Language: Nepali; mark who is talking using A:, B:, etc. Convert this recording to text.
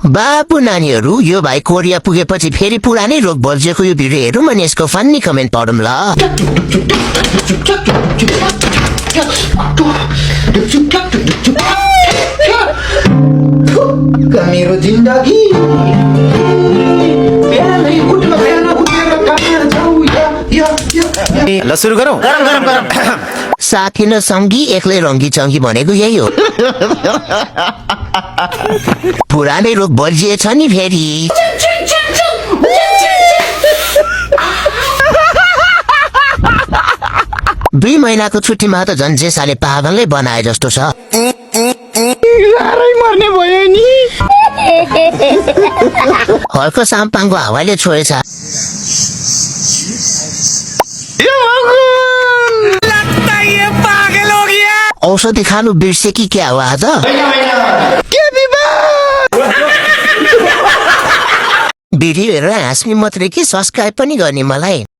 A: बाबु नानीहरू यो भाइ कोरिया पुगेपछि फेरि पुरानै रोग बल्झेको यो भिडियो हेरौँ अनि यसको फन्नी कमेन्ट पढौँ ल।
B: मेरो जिन्दगी
C: ल सुरु गरौँ।
A: साथी न सङ्गी एक्लै रङ्गी चङ्गी भनेको यही हो। पुरानै रोग बल्झिएछ नि फेरि। 2 महिनाको छुट्टीमा त झन् जेसाले पागलले बनाए जस्तो छ।
B: मर्ने भयो नि।
A: हर्को साम्पाङको हावाले छोएछ। औषधि खानु बिर्से कि क्या हो आज? भिडियो हेरेर हाँस्ने मात्रै कि सब्सक्राइब पनि गर्ने मलाई।